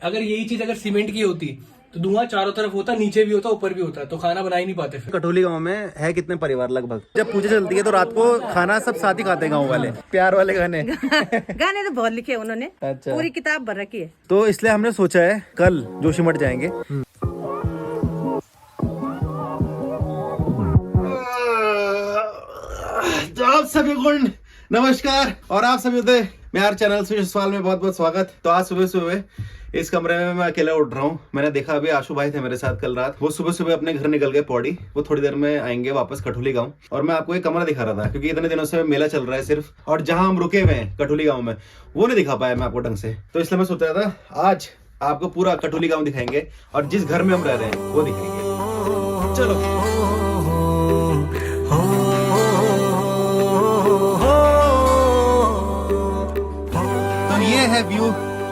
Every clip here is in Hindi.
अगर यही चीज अगर सीमेंट की होती तो धुआं चारों तरफ होता, नीचे भी होता, ऊपर भी होता, तो खाना बना ही नहीं पाते फिर। कटोली गांव में है कितने परिवार लगभग? जब पूजा चलती है तो रात को खाना सब साथ ही खाते हैं गांव वाले, प्यार वाले गाने। गाने तो बहुत लिखे उन्होंने, अच्छा। पूरी किताब भर रखी है। तो इसलिए हमने सोचा है कल जोशीमठ जाएंगे। तो आप सभी को नमस्कार और आप सभी उदय मेरे चैनल से सवाल में बहुत बहुत स्वागत। तो आज सुबह सुबह इस कमरे में मैं अकेला उठ रहा हूँ। मैंने देखा अभी आशु भाई थे मेरे साथ कल रात, वो सुबह सुबह अपने घर निकल गए पौड़ी। वो थोड़ी देर में आएंगे वापस कठुली गांव। और मैं आपको एक कमरा दिखा रहा था क्योंकि इतने दिनों से मेला चल रहा है सिर्फ, और जहां हम रुके हुए हैं कठुली गांव में वो नहीं दिखा पाया मैं आपको ढंग से। तो इसलिए मैं सोच रहा था आज आपको पूरा कठुली गाँव दिखाएंगे और जिस घर में हम रह रहे हैं वो दिखाएंगे। चलो ये है व्यू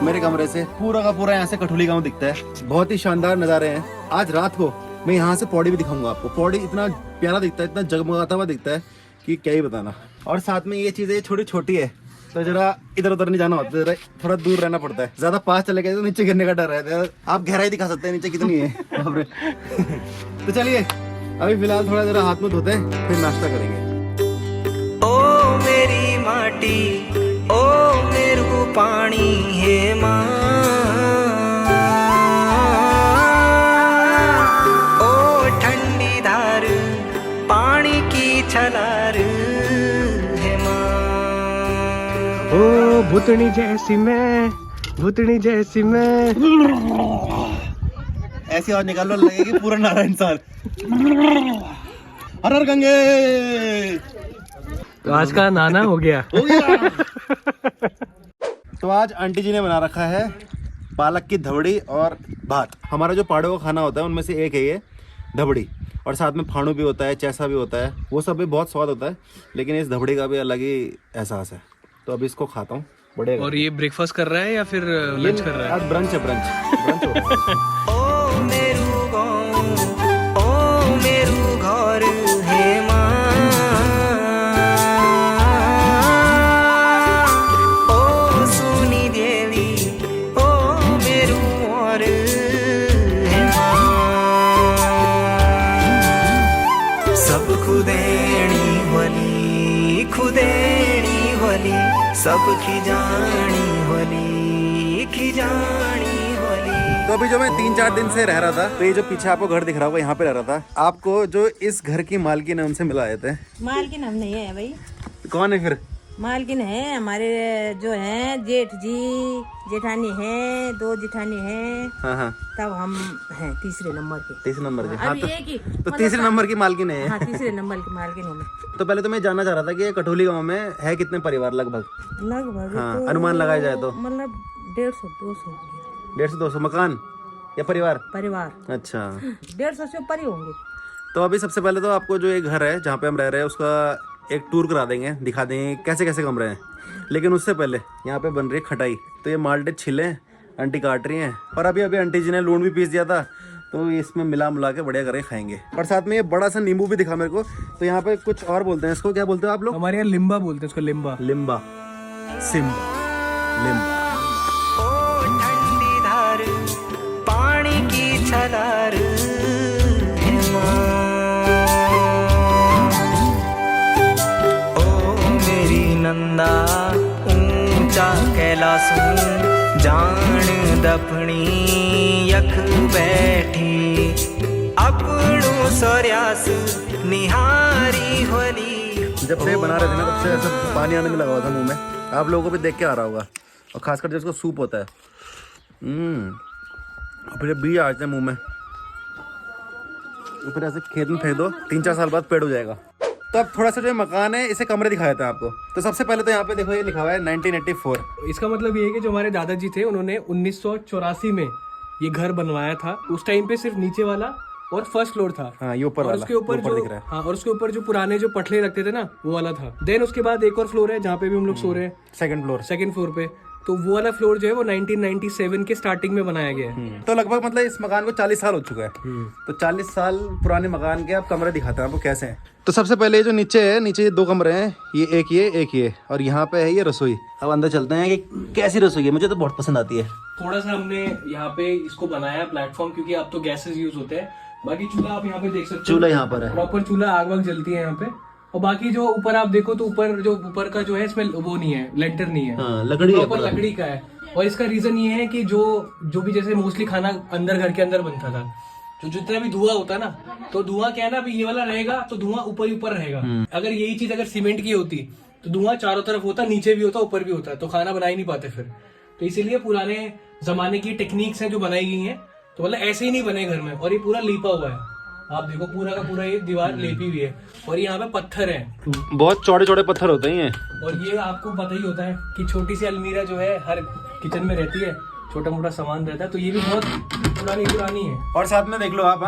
मेरे कमरे से, पूरा का पूरा यहाँ से कठुली गांव दिखता है। बहुत ही शानदार नजारे हैं। आज रात को मैं यहाँ से पौड़ी भी दिखाऊंगा आपको। पौड़ी इतना प्यारा दिखता है, इतना जगमगाता हुआ दिखता है कि क्या ही बताना। और साथ में ये चीजें छोटी छोटी है तो जरा इधर उधर नहीं जाना होता, जरा थोड़ा दूर रहना पड़ता है। ज्यादा पास चले गए तो नीचे गिरने का डर रहता है। आप गहराई दिखा सकते हैं नीचे कितनी है। तो चलिए अभी फिलहाल थोड़ा जरा हाथ मुंह धोते हैं, फिर नाश्ता करेंगे। ओ मेरी माटी ओ मेरू पानी हे माँ, ओ ठंडी धार पानी की छलार हे माँ। ओ भूतनी जैसी मैं, भूतनी जैसी मैं। ऐसी आवाज निकालो लगेगी पूरा नारायण साल। हर हर गंगे। तो आज का नाना हो गया। तो आज आंटी जी ने बना रखा है पालक की धबड़ी और भात। हमारा जो पहाड़ों का खाना होता है उनमें से एक है ये धबड़ी, और साथ में फाणू भी होता है, चैसा भी होता है, वो सब भी बहुत स्वाद होता है। लेकिन इस धबड़ी का भी अलग ही एहसास है। तो अभी इसको खाता हूँ बढ़िया। और ये ब्रेकफास्ट कर रहा है या फिर लंच कर रहा है? आज ब्रंच है, ब्रंच ओ मेरू गाँव ओ मेरू घर हे माँ, ओ सुनी देवी ओ मेरू और हे माँ। सब खुदेणी होली खुदेणी होली, सब खिजानी होली खिजानी होली। तो अभी जो मैं 3-4 दिन से रह रहा था, तो ये जो पीछे आपको घर दिख रहा होगा यहाँ पे रह रहा था। आपको जो इस घर की मालकिन है उनसे मिलाए थे। मालकिन हम नहीं है भाई। कौन है फिर? मालकिन है हमारे जो है जेठ जी, जेठानी है, 2 जेठानी है। हाँ। तब हम हैं तीसरे नंबर के। तीसरे नंबर के? हाँ, अभी एक ही तो तीसरे नंबर की मालकिन है। हाँ, तीसरे नंबर की मालकिन हूँ मैं। तो पहले तो मैं जानना चाह रहा था कि ये कठोली गांव में है कितने परिवार लगभग? लगभग हाँ, तो अनुमान लगाया जाए तो मतलब 150-200 150-200 मकान या परिवार? परिवार। अच्छा, 150 से ऊपर ही होंगे। तो अभी सबसे पहले तो आपको जो ये घर है जहाँ पे हम रह रहे हैं उसका एक टूर करा देंगे, दिखा देंगे कैसे कैसे कमरे हैं। लेकिन उससे पहले यहाँ पे बन रही है खटाई। तो ये माल्टे छिले आंटी काट रही हैं, और अभी अभी आंटी जी ने लून भी पीस दिया था, तो इसमें मिला के बढ़िया करके खाएंगे। और साथ में ये बड़ा सा नींबू भी दिखा मेरे को। तो यहाँ पे कुछ और बोलते हैं इसको, क्या बोलते हो आप लोग? हमारे यहाँ लिम्बा बोलते हैं इसको। लिम्बा लिम्बा, सिम्बा, लिम्बा। ओ ठंडी धार पानी की छलार हे माँ, ओ मेरी नंदा ऊंचा कैलासू जान दपनी यख बैठी अपनू सोर्यास निहारी होली। जब से बना रहे थे ना तब से ऐसा पानी आने में लगा हुआ था मुंह में। आप लोगों को भी देख के आ रहा होगा, और खासकर जब इसको सूप होता है फिर बीज आ जाते हैं मुंह में, फिर ऐसे खेत में फेंक दो, 3-4 साल बाद पेड़ हो जाएगा। तो अब थोड़ा सा जो मकान है इसे कमरे दिखाए थे आपको। तो सबसे पहले तो यहाँ पे देखो ये लिखा हुआ है 1984। इसका मतलब ये है कि जो हमारे दादाजी थे उन्होंने 1984 में ये घर बनवाया था। उस टाइम पे सिर्फ नीचे वाला और फर्स्ट फ्लोर था। हाँ, ये ऊपर और वाला, उसके ऊपर जो दिख रहा है। हाँ, और उसके ऊपर जो पुराने जो पटले रखते थे ना वो वाला था। देन उसके बाद एक और फ्लोर है जहाँ पे भी हम लोग सो रहे हैं, सेकंड फ्लोर। सेकंड फ्लोर पे। तो वो वाला फ्लोर जो है वो 1997 के स्टार्टिंग में बनाया गया है। तो लगभग मतलब इस मकान को 40 साल हो चुका है। तो 40 साल पुराने मकान के आप कमरे दिखाते हैं आपको कैसे हैं। तो सबसे पहले जो नीचे है, नीचे ये 2 कमरे हैं, ये एक ये और यहाँ पे है ये रसोई। अब अंदर चलते हैं कि कैसी रसोई है, मुझे तो बहुत पसंद आती है। थोड़ा सा हमने यहाँ पे इसको बनाया प्लेटफॉर्म, क्योंकि अब तो गैसेस यूज होते हैं। बाकी चूल्हा आप यहाँ पे देख सकते हो, चूल्हा यहाँ पर है, प्रॉपर चूल्हा, आग वाग जलती है यहाँ पे। और बाकी जो ऊपर आप देखो तो ऊपर का जो है इसमें वो नहीं है, लेंटर नहीं है, लकड़ी है, प्रॉपर लकड़ी का है। और इसका रीजन ये है कि जो भी जैसे मोस्टली खाना अंदर घर के अंदर बनता था, तो जितना भी धुआं होता है ना, तो धुआं क्या है ना, अभी ये वाला रहेगा तो धुआं ऊपर ही ऊपर रहेगा। अगर यही चीज अगर सीमेंट की होती तो धुआं चारों तरफ होता, नीचे भी होता, ऊपर भी होता, तो खाना बना ही नहीं पाते फिर। तो इसीलिए पुराने जमाने की टेक्निक्स हैं जो बनाई गई हैं, तो मतलब ऐसे ही नहीं बने घर में। और ये पूरा लीपा हुआ है, आप देखो पूरा का पूरा ये दीवार लेपी हुई है। और यहाँ पे पत्थर है, बहुत चौड़े चौड़े पत्थर होते हैं। और ये आपको पता ही होता है कि छोटी सी अलमीरा जो है हर किचन में रहती है, छोटा मोटा सामान रहता है, तो ये भी बहुत पुरानी है। और साथ में देख लो आप,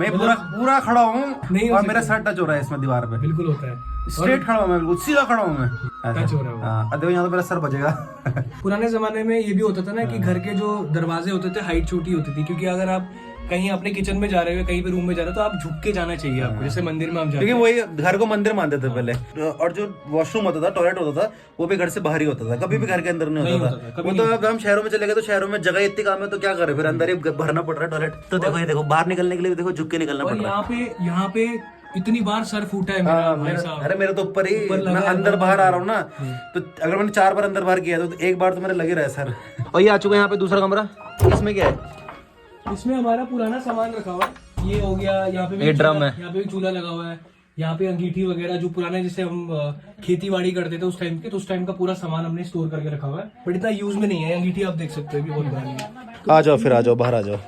मैं पूरा खड़ा हूँ नहीं और मेरा सर टच हो रहा है इसमें दीवार पे, बिल्कुल होता है, स्ट्रेट खड़ा हूँ मैं, बिल्कुल सीधा खड़ा हूँ मैं, टच हो रहा है। देखो यहाँ तो मेरा सर बचेगा। पुराने जमाने में ये भी होता था ना कि घर के जो दरवाजे होते थे हाइट छोटी होती थी, क्योंकि अगर आप कहीं अपने किचन में जा रहे हो, कहीं पे रूम में जा रहे हो, तो आप झुक के जाना चाहिए आपको, जैसे मंदिर में हम जाते हैं। क्योंकि वही घर को मंदिर मानते थे पहले। और जो वॉशरूम होता था, टॉयलेट होता था, वो भी घर से बाहर ही होता था, कभी भी घर के अंदर नहीं होता था। वो तो अब हम शहरों में चले गए, तो शहरों में जगह इतनी कम है, तो क्या करे, फिर अंदर ही भरना पड़ रहा है टॉयलेट। तो देखो ये देखो, बाहर निकलने के लिए देखो झुक के निकलना पड़ रहा है। यहाँ पे इतनी बार सर फूटा है मेरा, भाई साहब। अरे मेरे तो ऊपर ही, मैं अंदर बाहर आ रहा हूँ ना, तो अगर मैंने 4 बार अंदर बाहर किया तो 1 बार तो मेरे लगे रहे सर। और ये आ चुका है यहाँ पे दूसरा कमरा, इसमें क्या है? इसमें हमारा पुराना सामान रखा हुआ है। ये हो गया, यहाँ पे भी ड्रम है, यहाँ पे भी चूल्हा लगा हुआ है, यहाँ पे अंगीठी वगैरह जो पुराने जैसे हम खेती बाड़ी करते थे उस टाइम के, तो उस टाइम का पूरा सामान हमने स्टोर करके रखा हुआ है, बट इतना यूज में नहीं है। अंगीठी आप देख सकते हो भी बहुत पुरानी है। आ जाओ फिर, आ जाओ बाहर आ जाओ।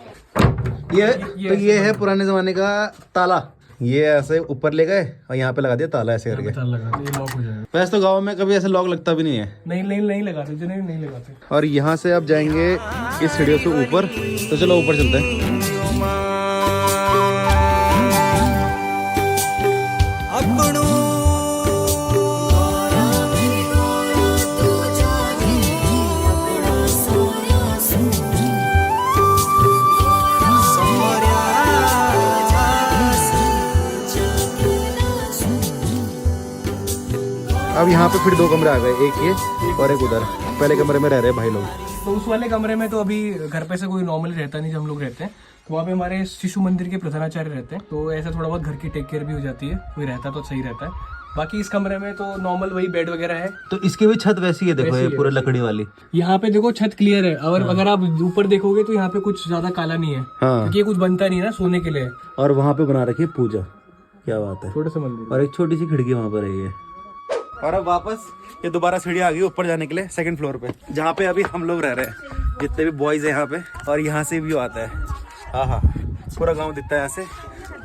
ये है पुराने जमाने का ताला, ये ऐसे ऊपर ले गए और यहाँ पे लगा दिया ताला ऐसे करके, लॉक हो जाएगा। वैसे तो गाँव में कभी ऐसे लॉक लगता भी नहीं है। नहीं लगाते, नहीं लगाते। और यहाँ से आप जाएंगे इस सीढ़ियों से ऊपर, तो चलो ऊपर चलते हैं। अब यहाँ पे फिर 2 कमरे आ गए, एक ये और एक उधर। पहले कमरे में रह रहे भाई लोग। तो उस वाले कमरे में तो अभी घर पे से कोई नॉर्मली रहता नहीं, जब हम लोग रहते हैं तो वहाँ पे हमारे शिशु मंदिर के प्रधानाचार्य रहते हैं, तो ऐसा थोड़ा बहुत घर की टेक केयर भी हो जाती है, कोई रहता तो सही रहता है। बाकी इस कमरे में तो नॉर्मल वही बेड वगैरह है। तो इसकी भी छत वैसी है, देखो ये पूरे लकड़ी वाली। यहाँ पे देखो छत क्लियर है, और अगर आप ऊपर देखोगे तो यहाँ पे कुछ ज्यादा काला नहीं है, क्योंकि ये कुछ बनता नहीं ना सोने के लिए। और वहाँ पे बना रखी है पूजा, क्या बात है, छोटे से मंदिर, और एक छोटी सी खिड़की वहाँ पर है। और अब वापस ये दोबारा सीढ़ी आ गई ऊपर जाने के लिए, 2nd फ्लोर पे, जहाँ पे अभी हम लोग रह रहे हैं, जितने भी बॉयज है यहाँ पे। और यहाँ से व्यू आता है, हाँ पूरा गांव दिखता है यहाँ से।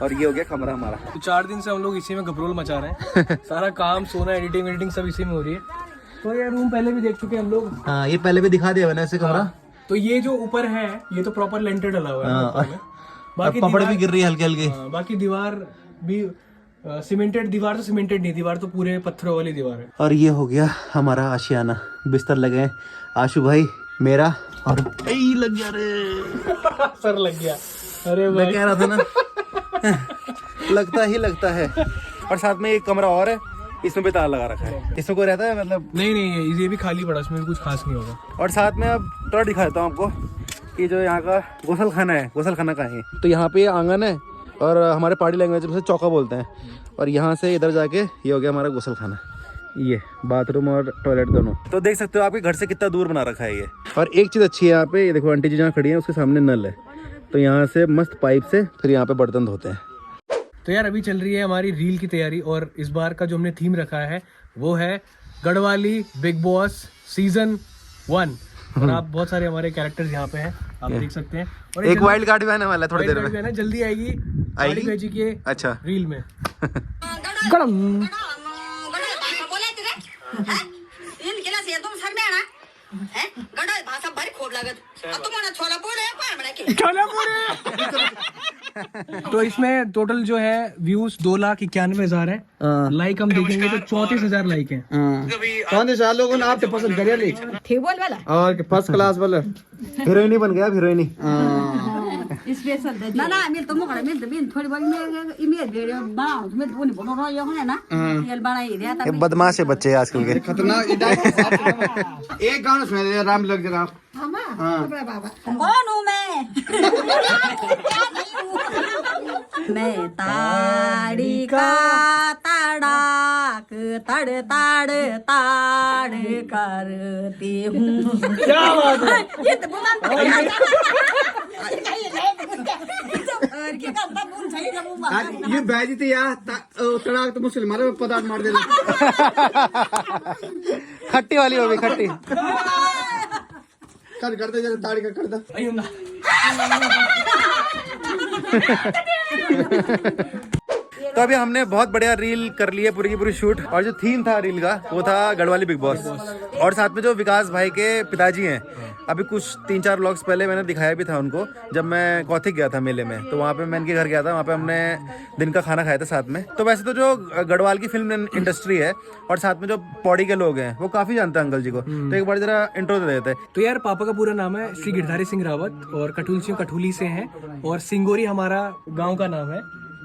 और ये हो गया कमरा हमारा। तो 4 दिन से हम लोग इसी में घबरोल मचा रहे हैं। सारा काम, सोना, एडिटिंग सब इसी में हो रही है। तो ये रूम पहले भी देख चुके हैं हम लोग। हाँ, ये पहले भी दिखा दिया मैंने ऐसे कमरा। तो ये जो ऊपर है ये तो प्रॉपर लेंटर डला हुआ है, बाकी पपड़ भी गिर रही है हल्की हल्की। बाकी दीवार भी सीमेंटेड, दीवार तो सीमेंटेड नहीं, दीवार तो पूरे पत्थरों वाली दीवार है। और ये हो गया हमारा आशियाना, बिस्तर लगे आशु भाई मेरा, और लग गया रे सर लग गया। अरे मैं कह रहा था ना लगता है। और साथ में एक कमरा और है, इसमें भी ताला लगा रखा है। इसमें कोई रहता है मतलब? नहीं, ये भी खाली पड़ा, इसमें कुछ खास नहीं होगा। और साथ में अब थोड़ा दिखा देता हूँ आपको कि जो यहाँ का गोसल खाना है, गोसल खाना कहाँ है। तो यहाँ पे आंगन है, और हमारे पहाड़ी लैंग्वेज में चौका बोलते हैं। और यहाँ से इधर जाके ये हो गया हमारा गोसल खाना, ये बाथरूम और टॉयलेट दोनों। तो देख सकते हो आपके घर से कितना दूर बना रखा है ये। और एक चीज़ अच्छी है यहाँ पे, ये देखो आंटी जी जहाँ खड़ी है उसके सामने नल है, तो यहाँ से मस्त पाइप से फिर यहाँ पे बर्तन धोते हैं। तो यार अभी चल रही है हमारी रील की तैयारी, और इस बार का जो हमने थीम रखा है वो है गढ़वाली बिग बॉस सीजन 1। और आप बहुत सारे हमारे कैरेक्टर्स यहाँ पे हैं, आप देख सकते हैं। और एक वाइल्ड कार्ड भी आने वाला है थोड़ी देर में, जल्दी आएगी भेजी के अच्छा रील में। भाषा भारी खोट लागत तुम्हाला छोला पोळे तो इसमें टोटल जो है व्यूज 2,91,000 है। लाइक हम देखेंगे तो 34,000 लाइक है। 34 लोगों ने आपको पसंद करिए ली ठीक बोल वाला और फर्स्ट क्लास वाला हीरोइनी बन गया हीरोइनी। स्पेशल ना ना मेरे तो मुकड़ा मेरे तो मेरे थोड़ी बड़ी मेरे इमेज वीडियो बनाओ मेरे तो नहीं बनो रहा है ना ये बना ही दिया था। बदमाश है बच्चे आजकल के। खतरनाक एक गाना सुना दे राम लग जरा आप। कौन हूँ मैं क्या नहीं हूँ मैं ताड़ी का तड़ाक तड़ तड़ ताड़ करती हूँ। क्या बात है। ये तो बुलान और क्या करता बोल सही ना वो ये बैजी थी यार तड़ाक तो मुसलमानों में पदार्थ मार देना। खट्टी वाली होगी खट्टी। कर दे जरा ताड़ी का कर दे। तो अभी हमने बहुत बढ़िया रील कर ली है पूरी की पूरी शूट। और जो थीम था रील का वो था गढ़वाली बिग बॉस। और साथ में जो विकास भाई के पिताजी हैं, अभी कुछ 3-4 व्लॉग्स पहले मैंने दिखाया भी था उनको जब मैं कौथिक गया था मेले में। तो वहाँ पे मैं इनके घर गया था, वहाँ पे हमने दिन का खाना खाया था साथ में। तो वैसे तो जो गढ़वाल की फिल्म इंडस्ट्री है और साथ में जो पौड़ी के लोग हैं वो काफी जानते हैं अंकल जी को। तो एक बार जरा इंट्रो दे देते हैं। तो यार पापा का पूरा नाम है श्री गिरधारी सिंह रावत और कठुली से हैं। और सिंगोरी हमारा गाँव का नाम है,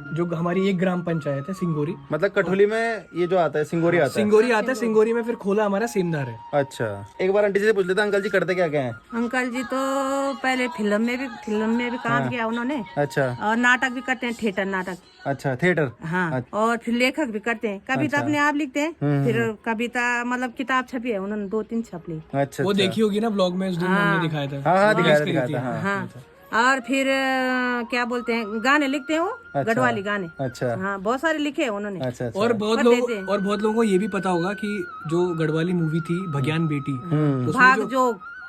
जो हमारी एक ग्राम पंचायत है सिंगोरी। मतलब कठुली में ये जो आता है सिंगोरी आता है। सिंगोरी आता है, सिंगोरी में फिर खोला हमारा सेमदार है। अच्छा, एक बार आंटी जी से पूछ लेते हैं अंकल जी करते क्या क्या है। अंकल जी तो पहले फिल्म में भी काम किया उन्होंने। अच्छा, और नाटक भी करते हैं, थिएटर नाटक। अच्छा थिएटर। हाँ, और फिर लेखक भी करते हैं। कविता अपने आप लिखते हैं, फिर कविता मतलब किताब छपी है उन्होंने 2-3 छप ली। अच्छा, वो देखी होगी ना ब्लॉग में उस दिन हमने दिखाया था। हाँ दिखाया था। हाँ, और फिर क्या बोलते हैं, गाने लिखते हैं वो, गढ़वाली गाने। अच्छा, हाँ, बहुत सारे लिखे हैं उन्होंने। अच्छा। और बहुत लोगों को ये भी पता होगा कि जो गढ़वाली मूवी थी भगयान बेटी,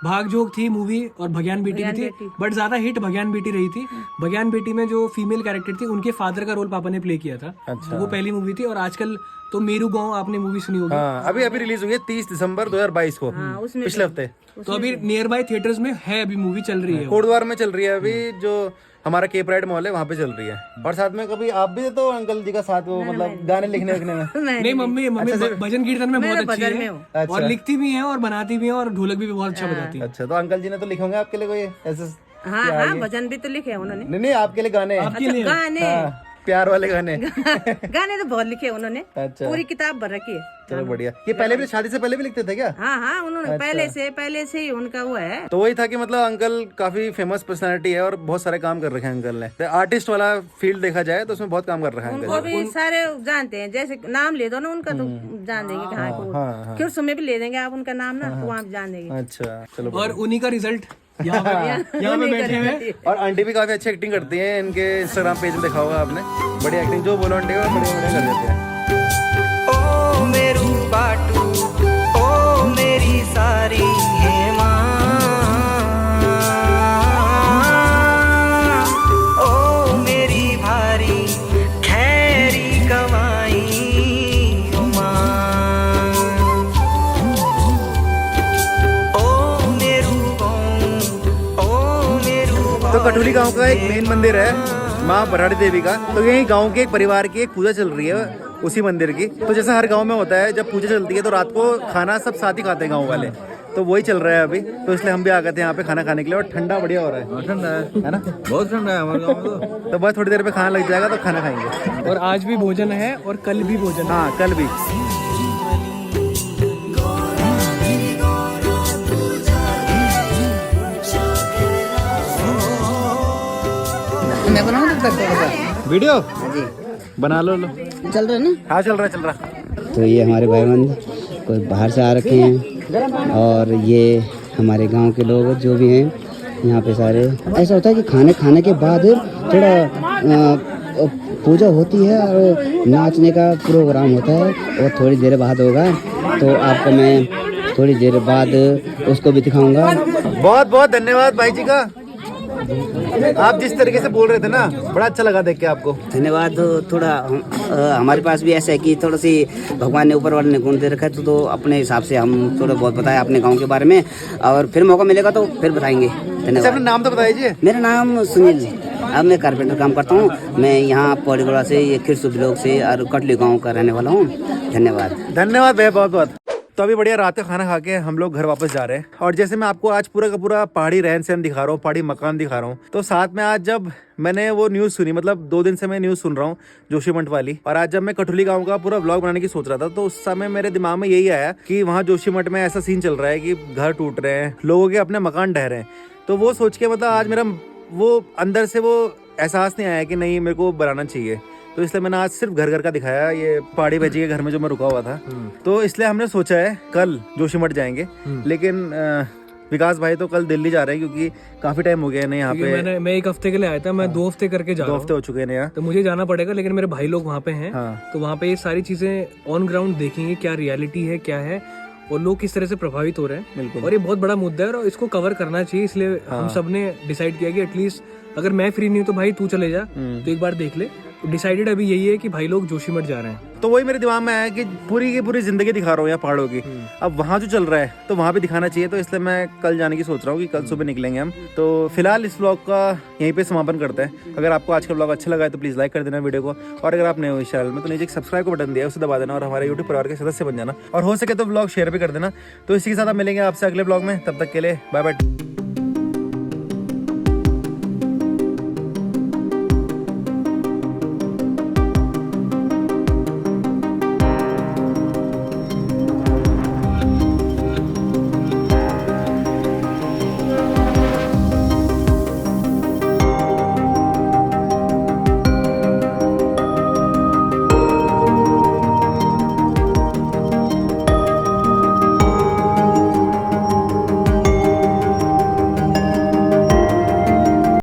भाग जोग थी मूवी और भगयान बेटी भी थी, बट ज्यादा हिट भगयान बेटी रही थी। भगयान बेटी में जो फीमेल कैरेक्टर थी उनके फादर का रोल पापा ने प्ले किया था। अच्छा। तो वो पहली मूवी थी। और आजकल तो मेरू गांव आपने मूवी सुनी होगी। हाँ, अभी रिलीज हुई है 30 दिसंबर 2022 को, पिछले हफ्ते। तो अभी नियर बाय थिएटर्स में है, अभी मूवी चल रही है, कोटद्वार में चल रही है अभी, जो हमारा के प्राइड मॉल है वहाँ पे चल रही है। और साथ में कभी आप भी तो अंकल जी का साथ वो मतलब गाने लिखने में। नहीं, मम्मी भजन कीर्तन में बहुत अच्छी है और लिखती भी है और बनाती भी है और ढोलक भी बहुत अच्छा बजाती है। अच्छा, तो अंकल जी ने तो लिखे होंगे आपके लिए कोई ऐसे? हाँ, भजन भी तो लिखे उन्होंने। नहीं आपके लिए गाने। गाने प्यार वाले गाने। गाने तो बहुत लिखे उन्होंने। अच्छा, पूरी किताब भर रखी है। चलो बढ़िया। ये पहले भी शादी से पहले भी लिखते थे क्या? हाँ, उन्होंने पहले से ही उनका हुआ है। तो वही था कि मतलब अंकल काफी फेमस पर्सनालिटी है और बहुत सारे काम कर रखे हैं अंकल ने। तो आर्टिस्ट वाला फील्ड देखा जाए तो उसमें बहुत काम कर रखा है उनको अंकल। भी सारे जानते हैं, जैसे नाम ले दो ना उनका तो जान देंगे कहाँ को। फिर सुबह भी ले देंगे आप उनका नाम ना, तो वहाँ जान देंगे। अच्छा, चलो। और उन्हीं का रिजल्ट यहाँ पे बैठे हुए। और आंटी भी काफी अच्छी एक्टिंग करती हैं, इनके इंस्टाग्राम पेज में देखा होगा आपने। बड़ी एक्टिंग, जो बोलो आंटी वो बढ़िया कर देते हैं। ओ मेरू बाटू ओ मेरी सारी हेमा, ओ मेरी भारी खैरी कमाई उमा, ओ मेरू तो कठुली गांव का एक मेन मंदिर है माँ बराड़ी देवी का। तो यही गांव के एक परिवार की एक पूजा चल रही है उसी मंदिर की। तो जैसे हर गांव में होता है, जब पूजा चलती है तो रात को खाना सब साथ ही खाते हैं गांव वाले। तो वही चल रहा है अभी, तो इसलिए हम भी आ गए थे यहाँ पे खाना खाने के लिए। और ठंडा बढ़िया हो रहा है। ठंडा है ना, बहुत ठंडा है हमारे गाँव में। तो बस थोड़ी देर पे खाना लग जाएगा तो खाना खाएंगे। और आज भी भोजन है और कल भी भोजन है। हाँ, कल भी। मैं बनाऊँ वीडियो बना लो। चल रहा है ना? हाँ, चल रहा। तो ये हमारे भाईबंद कोई बाहर से आ रखे हैं और ये हमारे गांव के लोग जो भी हैं यहाँ पे सारे। ऐसा होता है कि खाने के बाद थोड़ा पूजा होती है और नाचने का प्रोग्राम होता है, और थोड़ी देर बाद होगा। तो आपको मैं थोड़ी देर बाद उसको भी दिखाऊंगा। बहुत बहुत धन्यवाद भाई जी का। आप जिस तरीके से बोल रहे थे ना, बड़ा अच्छा लगा देख के आपको। धन्यवाद। थोड़ा हमारे पास भी ऐसा है कि थोड़ा सी भगवान ने ऊपर वाले ने गुण दे रखा है, तो अपने हिसाब से हम थोड़ा बहुत बताया अपने गांव के बारे में, और फिर मौका मिलेगा तो फिर बताएंगे। धन्यवाद। अपना नाम तो बताइए। मेरा नाम सुनील। अब मैं कारपेंटर काम करता हूँ। मैं यहाँ पौड़ीगोड़ा से, ये खिरसू ब्लॉक से और कटली गाँव का रहने वाला हूँ। धन्यवाद। धन्यवाद भैया, बहुत बहुत। तो अभी बढ़िया रात का खाना खा के हम लोग घर वापस जा रहे हैं। और जैसे मैं आपको आज पूरा का पूरा पहाड़ी रहन सहन दिखा रहा हूँ, पहाड़ी मकान दिखा रहा हूँ, तो साथ में आज जब मैंने वो न्यूज़ सुनी, मतलब 2 दिन से मैं न्यूज़ सुन रहा हूँ जोशीमठ वाली, और आज जब मैं कठुली गांव का पूरा व्लॉग बनाने की सोच रहा था, तो उस समय मेरे दिमाग में यही आया कि वहाँ जोशीमठ में ऐसा सीन चल रहा है कि घर टूट रहे हैं, लोगों के अपने मकान ढह रहे हैं। तो वो सोच के मतलब आज मेरा वो अंदर से वो एहसास नहीं आया कि नहीं मेरे को बनाना चाहिए। तो इसलिए मैंने आज सिर्फ घर का दिखाया, ये पहाड़ी भैजी के घर में जो मैं रुका हुआ था। तो इसलिए हमने सोचा है कल जोशीमठ जाएंगे, लेकिन विकास भाई तो कल दिल्ली जा रहे हैं क्योंकि काफी टाइम हो गया है यहाँ पे। मैं 1 हफ्ते के लिए आया था, मैं 2 हफ्ते करके जा रहा 2 हफ्ते हो चुके हैं यहाँ, तो मुझे जाना पड़ेगा। लेकिन मेरे भाई लोग वहाँ पे हैं, हाँ। तो वहाँ पे ये सारी चीजें ऑन ग्राउंड देखेंगे, क्या रियलिटी है, क्या है, और लोग किस तरह से प्रभावित हो रहे हैं। बिल्कुल। और ये बहुत बड़ा मुद्दा है और इसको कवर करना चाहिए, इसलिए हम सब ने डिसाइड किया कि एटलीस्ट अगर मैं फ्री नहीं हूँ तो भाई तू चले जा, तो एक बार देख ले। डिसाइडेड अभी यही है कि भाई लोग जोशीमठ जा रहे हैं। तो वही मेरे दिमाग में आया कि पूरी की पूरी जिंदगी दिखा रहा हूँ यहाँ पहाड़ों की, अब वहाँ जो चल रहा है तो वहाँ भी दिखाना चाहिए। तो इसलिए मैं कल जाने की सोच रहा हूँ कि कल सुबह निकलेंगे हम। तो फिलहाल इस व्लॉग का यहीं पे समापन करते हैं। अगर आपको आज का व्लॉग अच्छा लगा है तो प्लीज़ लाइक कर देना वीडियो को, और अगर आप नए हो इस चैनल में तो नीचे एक सब्सक्राइब का बटन दिया है, उसे दबा देना और हमारे यूट्यूब परिवार के सदस्य बन जाना, और हो सके तो व्लॉग शेयर भी कर देना। तो इसी के साथ आप मिलेंगे आपसे अगले व्लॉग में, तब तक के लिए बाय बाय।